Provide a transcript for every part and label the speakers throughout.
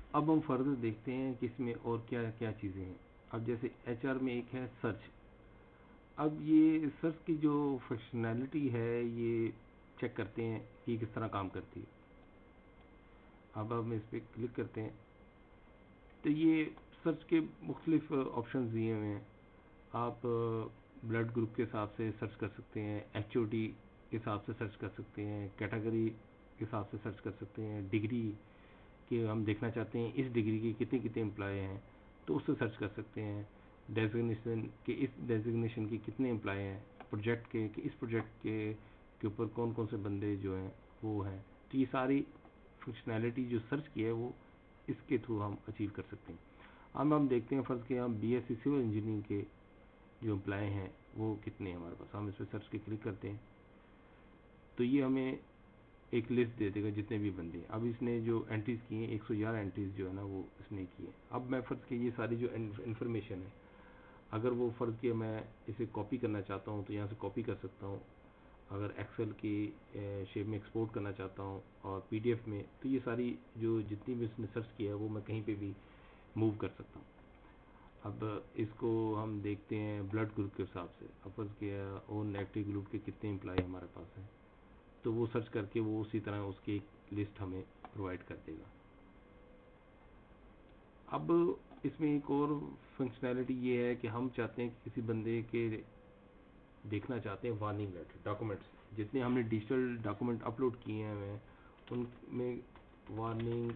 Speaker 1: اب ہم فردر دیکھتے ہیں کہ اس میں اور کیا کیا چیزیں ہیں. اب جیسے ایچ آر میں ایک ہے سرچ. اب یہ سرچ کی جو فنکشنالٹی ہے یہ چیک کرتے ہیں کہ کس طرح کام کرتی ہے. اب ہم اس پہ کلک کرتے ہیں تو یہ سرچ کے مختلف آپشنز دیے ہوئے ہیں. آپ بلڈ گروپ کے حساب سے سرچ کر سکتے ہیں, ایچ او ڈی کے حساب سے سرچ کر سکتے ہیں, کیٹیگری کے حساب سے سرچ کر سکتے ہیں, ڈگری کہ ہم دیکھنا چاہتے ہیں اس ڈگری کے کتنے کتنے امپلائی ہیں تو اس سے سرچ کر سکتے ہیں, ڈیزگنیشن کہ اس ڈیزگنیشن کے کتنے امپلائی ہیں, پروجیکٹ کے کہ اس پروجیکٹ کے اوپر کون کون سے بندے جو ہیں وہ ہیں. تو یہ ساری فنکشنالٹی جو سرچ کی ہے وہ اس کے تھرو ہم اچیو کر سکتے ہیں. اب ہم دیکھتے ہیں فرض کہ ہم B S C civil engineering کے جو امپلائی ہیں وہ کتنے ہیں ہمارے پاس. ہم اس پہ سرچ کے کلک کرتے ہیں تو یہ ہمیں ایک لسٹ دے دے گا جتنے بھی بندے ہیں. اب اس نے جو انٹریز کی ہیں 111 انٹریز جو ہے نا وہ اس نے کی ہیں. اب میں فرض کہ یہ ساری جو انفارمیشن ہے اگر وہ فرض کہ میں اسے کاپی کرنا چاہتا ہوں تو یہاں سے کاپی کر سکتا ہوں. اگر ایکسل کی شیپ میں ایکسپورٹ کرنا چاہتا ہوں اور پی ڈی ایف میں تو یہ ساری جو جتنی بھی اس نے سرچ کیا ہے وہ میں کہیں پہ بھی موو کر سکتا ہوں. اب اس کو ہم دیکھتے ہیں بلڈ گروپ کے حساب سے. اب فرض کیا او نیگیٹو گروپ کے کتنے امپلائی ہمارے پاس ہیں تو وہ سرچ کر کے وہ اسی طرح اس کی ایک لسٹ ہمیں پرووائڈ کر دے گا. اب اس میں ایک اور فنکشنالٹی یہ ہے کہ ہم چاہتے ہیں کہ کسی بندے کے دیکھنا چاہتے ہیں وارننگ لیٹر ڈاکومنٹس جتنے ہم نے ڈیجیٹل ڈاکومنٹ اپلوڈ کیے ہیں ان میں وارننگ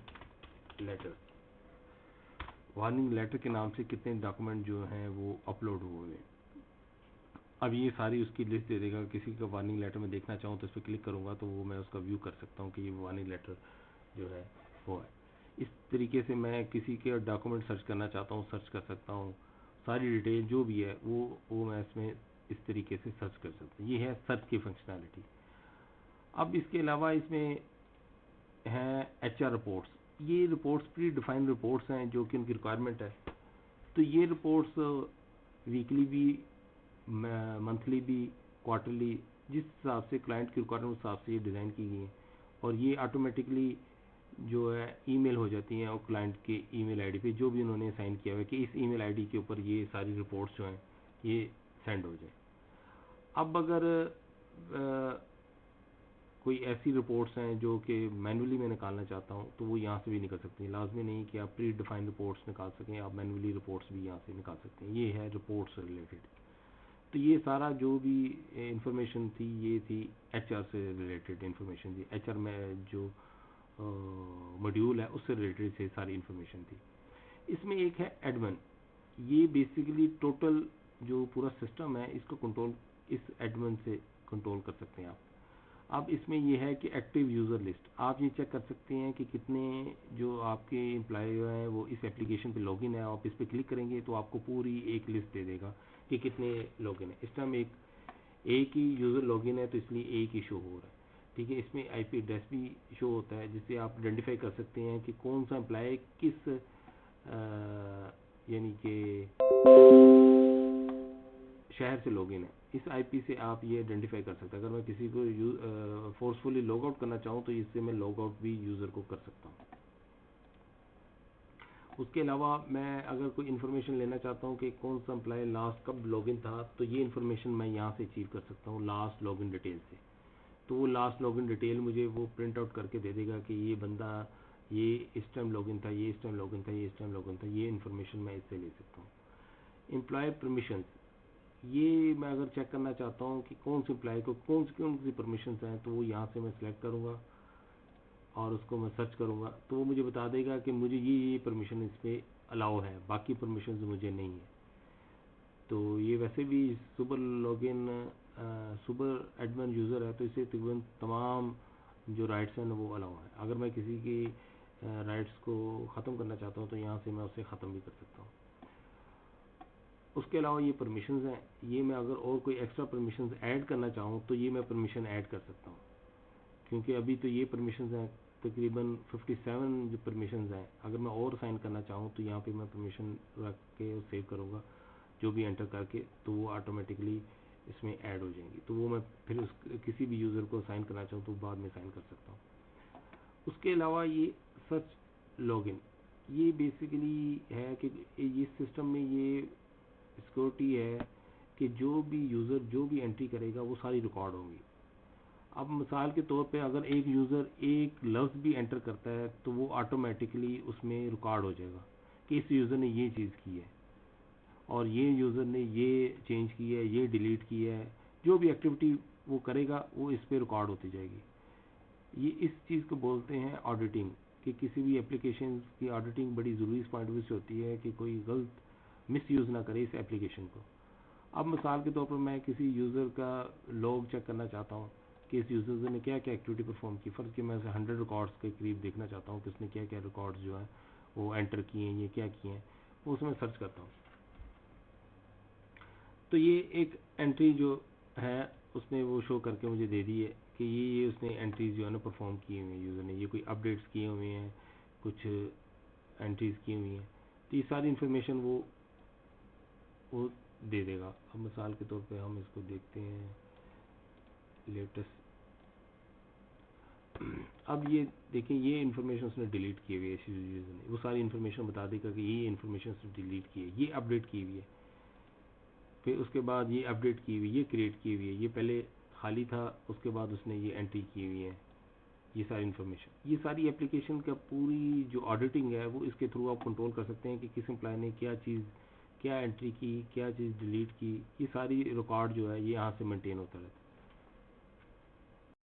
Speaker 1: لیٹر کے نام سے کتنے ڈاکومنٹ جو ہیں وہ اپلوڈ ہوئے ہیں. اب یہ ساری اس کی لسٹ دے دے گا. کسی کا وارننگ لیٹر میں دیکھنا چاہوں تو اس پہ کلک کروں گا تو وہ میں اس کا ویو کر سکتا ہوں کہ یہ وارننگ لیٹر جو ہے وہ ہے. اس طریقے سے میں کسی کے ڈاکومنٹ سرچ کرنا چاہتا ہوں سرچ کر سکتا ہوں. ساری ڈیٹیل جو بھی ہے وہ میں اس میں اس طریقے سے سرچ کر سکتا ہوں. یہ ہے سرچ کی فنکشنالٹی. اب اس کے علاوہ اس میں ہیں ایچ آر رپورٹس. یہ رپورٹس پری ڈیفائنڈ رپورٹس ہیں جو کہ ان کی ریکوائرمنٹ ہے. تو یہ رپورٹس ویکلی بھی منتھلی بھی کوارٹرلی جس حساب سے کلائنٹ کی ریکوائرمنٹ حساب سے یہ ڈیزائن کی گئی ہیں اور یہ آٹومیٹکلی جو ہے ای میل ہو جاتی ہیں اور کلائنٹ کے ای میل آئی ڈی پہ جو بھی انہوں نے سائن کیا ہوا ہے کہ اس ای میل آئی ڈی کے اوپر یہ ساری رپورٹس جو ہیں یہ سینڈ ہو جائیں. اب اگر کوئی ایسی رپورٹس ہیں جو کہ مینولی میں نکالنا چاہتا ہوں تو وہ یہاں سے بھی نکل سکتی ہیں. لازمی نہیں کہ آپ پری ڈیفائنڈ رپورٹس نکال سکیں, آپ مینولی رپورٹس بھی یہاں سے نکال سکتے ہیں. یہ ہے رپورٹس ریلیٹڈ. تو یہ سارا جو بھی انفارمیشن تھی یہ تھی ایچ آر سے ریلیٹڈ انفارمیشن تھی. ایچ آر میں جو ماڈیول ہے اس سے ریلیٹڈ سے ساری انفارمیشن تھی. اس میں ایک ہے ایڈمن. یہ بیسیکلی ٹوٹل جو پورا سسٹم ہے اس کو کنٹرول اس ایڈمن سے کنٹرول کر سکتے ہیں آپ. اب اس میں یہ ہے کہ ایکٹیو یوزر لسٹ آپ یہ چیک کر سکتے ہیں کہ کتنے جو آپ کے امپلائی ہیں وہ اس اپلیکیشن پہ لاگ ان ہے. آپ اس پہ کلک کریں گے تو آپ کو پوری ایک لسٹ دے دے گا کہ کتنے لاگ ان ہیں. اس ٹائم ایک ہی یوزر لاگ ان ہے تو اس لیے ایک ہی شو ہو رہا ہے. ٹھیک ہے. اس میں آئی پی ایڈریس بھی شو ہوتا ہے جس سے آپ آئیڈینٹیفائی کر سکتے ہیں کہ کون سا امپلائی کس یعنی کہ شہر سے لاگ ان ہے. اس آئی پی سے آپ یہ آئیڈینٹیفائی کر سکتے ہیں. اگر میں کسی کو فورسفلی لاگ آؤٹ کرنا چاہوں تو اس سے میں لاگ آؤٹ بھی یوزر کو کر سکتا ہوں. اس کے علاوہ میں اگر کوئی انفارمیشن لینا چاہتا ہوں کہ کون سا امپلائی لاسٹ کب لاگ ان تھا تو یہ انفارمیشن میں یہاں سے اچیو کر سکتا ہوں لاسٹ لاگ ان ڈیٹیل سے. تو وہ لاسٹ لاگ ان ڈیٹیل مجھے وہ پرنٹ آؤٹ کر کے دے دے گا کہ یہ بندہ یہ اس ٹائم لاگ ان تھا, یہ اس ٹائم لاگ ان تھا, یہ اس ٹائم لاگ ان تھا. یہ انفارمیشن میں اس سے لے سکتا ہوں. امپلائی پرمیشنز یہ میں اگر چیک کرنا چاہتا ہوں کہ کون سے امپلائی کو کون سی پرمیشنز ہیں تو وہ یہاں سے میں سلیکٹ کروں گا اور اس کو میں سرچ کروں گا تو وہ مجھے بتا دے گا کہ مجھے یہ پرمیشن اس پہ الاؤ ہے, باقی پرمیشنز مجھے نہیں ہے. تو یہ ویسے بھی super log in super admin user ہے تو اسے تقریباً تمام جو رائٹس ہیں وہ الاؤ ہے. اگر میں کسی کی رائٹس کو ختم کرنا چاہتا ہوں تو یہاں سے میں اسے ختم بھی کر سکتا ہوں. اس کے علاوہ یہ پرمیشنز ہیں. یہ میں اگر اور کوئی ایکسٹرا پرمیشنز ایڈ کرنا چاہوں تو یہ میں پرمیشن ایڈ کر سکتا ہوں کیونکہ ابھی تو یہ پرمیشنز ہیں تقریباً 57 جو پرمیشنز ہیں. اگر میں اور سائن کرنا چاہوں تو یہاں پہ میں پرمیشن رکھ کے سیو کروں گا جو بھی انٹر کر کے تو وہ آٹومیٹکلی اس میں ایڈ ہو جائیں گی. تو وہ میں پھر کسی بھی یوزر کو سائن کرنا چاہوں تو بعد میں سائن کر سکتا ہوں. اس کے علاوہ یہ سرچ لاگ ان یہ بیسیکلی ہے کہ اس سسٹم میں یہ سیکورٹی ہے کہ جو بھی یوزر جو بھی انٹری کرے گا وہ ساری ریکارڈ ہوں گی. اب مثال کے طور پہ اگر ایک یوزر ایک لفظ بھی انٹر کرتا ہے تو وہ آٹومیٹکلی اس میں ریکارڈ ہو جائے گا کہ اس یوزر نے یہ چیز کی ہے اور یہ یوزر نے یہ چینج کی ہے، یہ ڈیلیٹ کی ہے. جو بھی ایکٹیویٹی وہ کرے گا وہ اس پہ ریکارڈ ہوتی جائے گی. یہ اس چیز کو بولتے ہیں آڈیٹنگ، کہ کسی بھی اپلیکیشن کی آڈیٹنگ بڑی ضروری اس پوائنٹ آف ویو سے ہوتی ہے کہ کوئی غلط مس یوز نہ کرے اس اپلیکیشن کو. اب مثال کے طور پر میں کسی یوزر کا لوگ چیک کرنا چاہتا ہوں کہ اس یوزر نے کیا کیا ایکٹیویٹی پرفارم کی. فرض کہ میں اسے 100 ریکارڈس کے قریب دیکھنا چاہتا ہوں کہ اس نے کیا کیا ریکارڈز جو ہیں وہ انٹر کیے ہیں، یہ کیا کیے ہیں، وہ اس میں سرچ کرتا ہوں. تو یہ ایک انٹری جو ہے اس نے وہ شو کر کے مجھے دے دی ہے کہ یہ اس نے انٹریز جو ہے نا پرفارم کیے ہوئے ہیں یوزر نے، یہ کوئی اپڈیٹس کیے ہوئے ہیں، کچھ انٹریز کی ہوئی ہیں. تو یہ ساری انفارمیشن وہ دے دے گا. اب مثال کے طور پہ ہم اس کو دیکھتے ہیں لیٹسٹ. اب یہ دیکھیں یہ انفارمیشن اس نے ڈیلیٹ کی ہوئی ہے اس یوزر نے، وہ ساری انفارمیشن بتا دے گا کہ یہ انفارمیشن اس نے ڈیلیٹ کی ہے، یہ اپڈیٹ کی ہوئی ہے، پھر اس کے بعد یہ اپڈیٹ کی ہوئی، یہ کریٹ کی ہوئی ہے، یہ پہلے خالی تھا اس کے بعد اس نے یہ انٹری کی ہوئی ہے. یہ ساری انفارمیشن، یہ ساری اپلیکیشن کا پوری جو آڈیٹنگ ہے وہ اس کے تھرو آپ کنٹرول کر سکتے ہیں کہ کس امپلائی نے کیا چیز، کیا انٹری کی، کیا چیز ڈیلیٹ کی. یہ ساری ریکارڈ جو ہے یہ یہاں سے مینٹین ہوتا رہتا ہے.